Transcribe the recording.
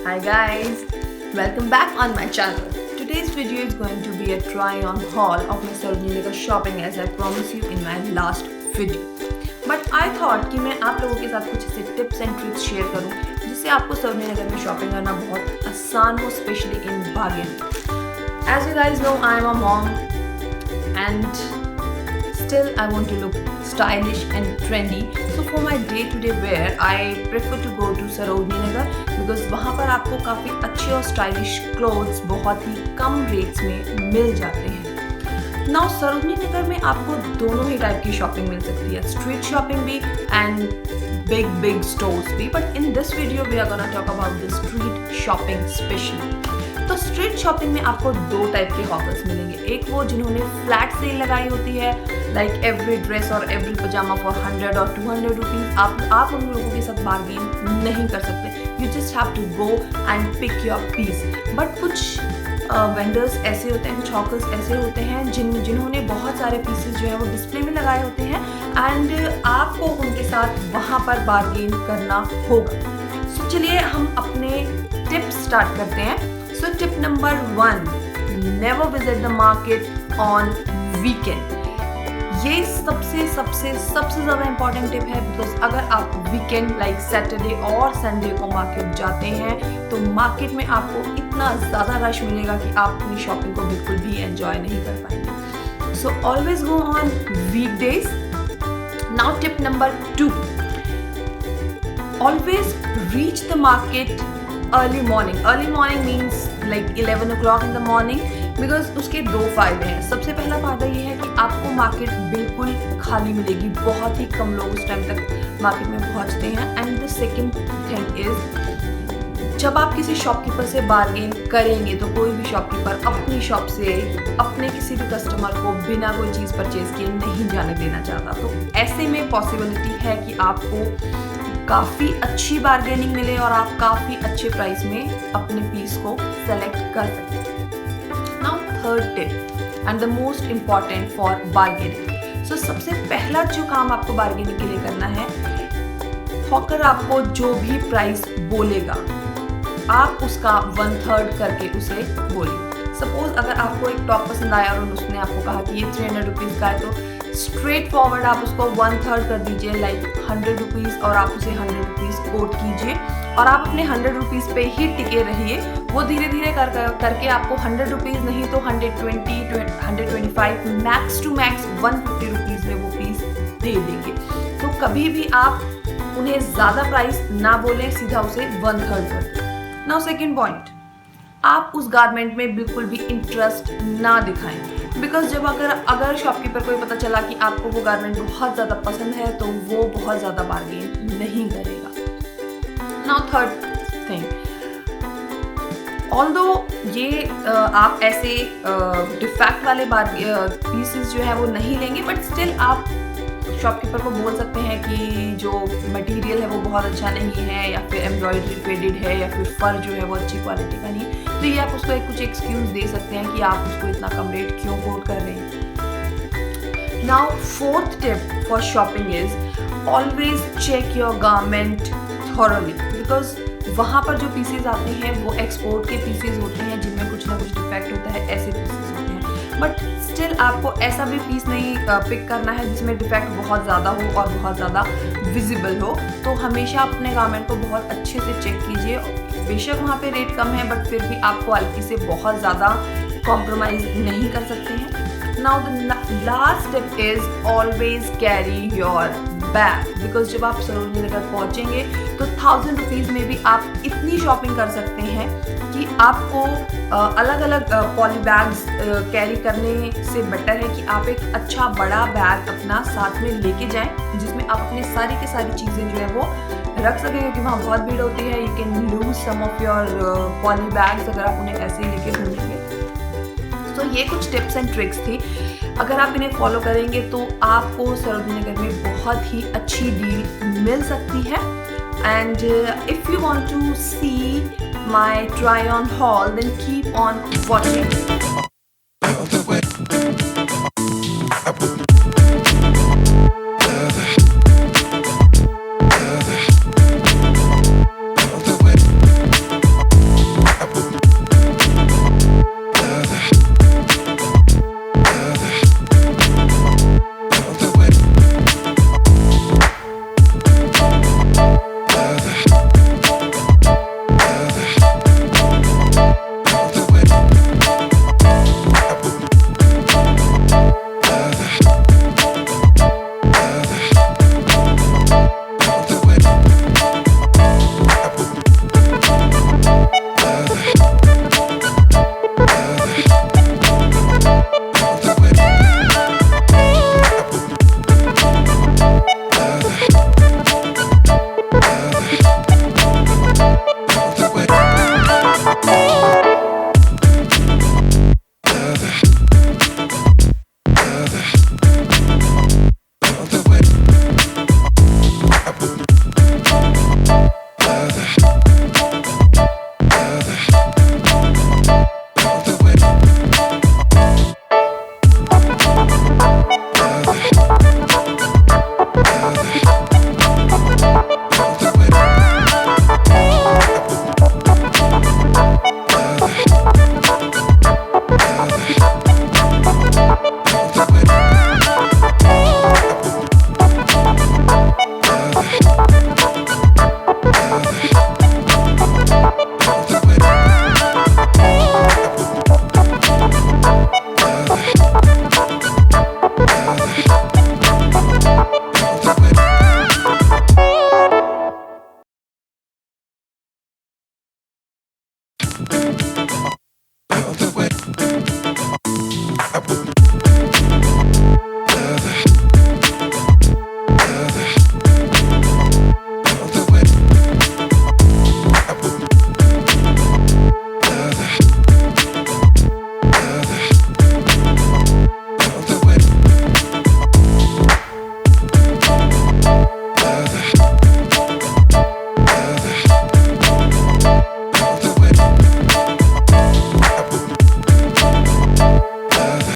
Hi guys, welcome back on my channel. Today's video is going to be a try on haul of my Sarojini Nagar shopping as I promised you in my last video. But I thought कि मैं आप लोगों के साथ कुछ ऐसे tips and tricks share करूं जिससे आपको सरोजनी नगर में शॉपिंग करना बहुत आसान हो, specially in bargaining. As you guys know, I am a mom and still I want to look stylish and trendy. So for my day-to-day wear, I prefer to go to Sarojini Nagar because वहाँ पर आपको काफ़ी अच्छे और stylish clothes बहुत ही कम rates में मिल जाते हैं. नाउ सरोजनी नगर में आपको दोनों ही टाइप की शॉपिंग मिल सकती है, स्ट्रीट शॉपिंग भी एंड बिग स्टोर्स भी. But in this video we are gonna talk about the street shopping specially. तो स्ट्रीट शॉपिंग में आपको दो टाइप के हॉकर्स मिलेंगे. एक वो जिन्होंने फ्लैट सेल लगाई होती है, लाइक एवरी ड्रेस और एवरी पजामा फॉर 100 और 200 रुपीज़. आप उन लोगों के साथ बार्गेन नहीं कर सकते. You just have to go and pick your piece. But कुछ वेंडर्स ऐसे होते हैं, कुछ हॉकर्स ऐसे होते हैं जिन्होंने बहुत सारे पीसेस जो है वो डिस्प्ले में लगाए होते हैं एंड आपको उनके साथ वहाँ पर बार्गेन करना होगा. सो चलिए हम अपने टिप्स स्टार्ट करते हैं. So tip number 1, never visit the market on weekend. ये सबसे ज़्यादा इम्पॉर्टेंट टिप है बिकॉज अगर आप वीकेंड लाइक सैटरडे और संडे को मार्केट जाते हैं तो मार्केट में आपको इतना ज़्यादा रश मिलेगा कि आप अपनी शॉपिंग को बिल्कुल भी एंजॉय नहीं कर पाएंगे. So always go on weekdays. Now tip number 2, always reach the market early morning. Early morning means like 11 o'clock in the morning because उसके दो फायदे हैं. सबसे पहला फायदा ये है कि आपको मार्केट बिल्कुल खाली मिलेगी. बहुत ही कम लोग उस टाइम तक मार्केट में पहुंचते हैं. And the second thing is, जब आप किसी शॉपकीपर से बार्गेन करेंगे तो कोई भी शॉपकीपर अपनी शॉप से अपने किसी भी कस्टमर को बिना कोई चीज़ परचेज किए नहीं जाने देना चाहता. तो ऐसे में पॉसिबिलिटी है कि आपको काफ़ी अच्छी बार्गेनिंग मिले और आप काफ़ी अच्छे प्राइस में अपने पीस को सेलेक्ट कर सकें. Now third tip and the most important for bargaining. So सबसे पहला जो काम आपको बार्गेनिंग के लिए करना है, हॉकर आपको जो भी प्राइस बोलेगा आप उसका 1/3 करके उसे बोलिए. सपोज अगर आपको एक टॉप पसंद आया और उसने आपको कहा कि ये 300 रुपीज़ का है तो स्ट्रेट फॉरवर्ड आप उसको 1/3 कर दीजिए, लाइक 100 रुपीज़, और आप उसे 100 रुपीज़ कोट कीजिए और आप अपने 100 रुपीज़ पे ही टिके रहिए. वो धीरे धीरे करके आपको 100 रुपीज़ नहीं तो 120, 125, मैक्स टू मैक्स 150 रुपीज़ में वो पीस दे देंगे. तो कभी भी आप उन्हें ज़्यादा प्राइस ना बोलें, सीधा उसे 1/3 कर दें. नाउ सेकेंड पॉइंट, आप उस गारमेंट में बिल्कुल भी इंटरेस्ट ना दिखाएं बिकॉज जब अगर शॉपकीपर को पता चला कि आपको वो गारमेंट बहुत ज़्यादा पसंद है तो वो बहुत ज़्यादा बार्गेन नहीं करेगा. नाउ थर्ड थिंग, ऑल्दो ये आप ऐसे डिफेक्ट वाले पीसेस जो है वो नहीं लेंगे, बट स्टिल आप शॉपकीपर को बोल सकते हैं कि जो मटेरियल है वो बहुत अच्छा नहीं है, या फिर एम्ब्रॉयडरी फेडेड है, या फिर फर जो है वो अच्छी क्वालिटी का नहीं है. तो ये आप उसको कुछ एक्सक्यूज दे सकते हैं कि आप उसको इतना कम रेट क्यों कोट कर रहे हैं. Now fourth tip for shopping is always check your garment thoroughly because वहाँ पर जो पीसेज आते हैं वो एक्सपोर्ट के पीसेज होते हैं जिनमें कुछ ना कुछ डिफेक्ट होता है, ऐसे पीसेज होते हैं. बट स्टिल आपको ऐसा भी पीस नहीं पिक करना है जिसमें डिफेक्ट बहुत ज़्यादा हो और बहुत ज़्यादा विजिबल हो. तो हमेशा अपने गारमेंट को बहुत अच्छे से चेक कीजिए. बेशक वहाँ पे रेट कम है बट फिर भी आप क्वालिटी से बहुत ज़्यादा कॉम्प्रोमाइज़ नहीं कर सकते हैं. Now the last tip is always carry your bag because जब आप सरोजनी नगर पहुँचेंगे तो 1000 रुपीज़ में भी आप इतनी शॉपिंग कर सकते हैं कि आपको अलग अलग पॉली बैग्स कैरी करने से बेटर है कि आप एक अच्छा बड़ा बैग अपना साथ में लेके जाएं जिसमें आप अपनी सारी की सारी चीज़ें जो है वो रख सकें क्योंकि वहाँ बहुत भीड़ होती है. You can lose some of your poly bags अगर आप उन्हें ऐसे ही लेके घूमेंगे. तो ये कुछ टिप्स एंड ट्रिक्स थी. अगर आप इन्हें फॉलो करेंगे तो आपको सरोजनी नगर में बहुत ही अच्छी डील मिल सकती है. And if you want to see my try on haul then keep on watching. I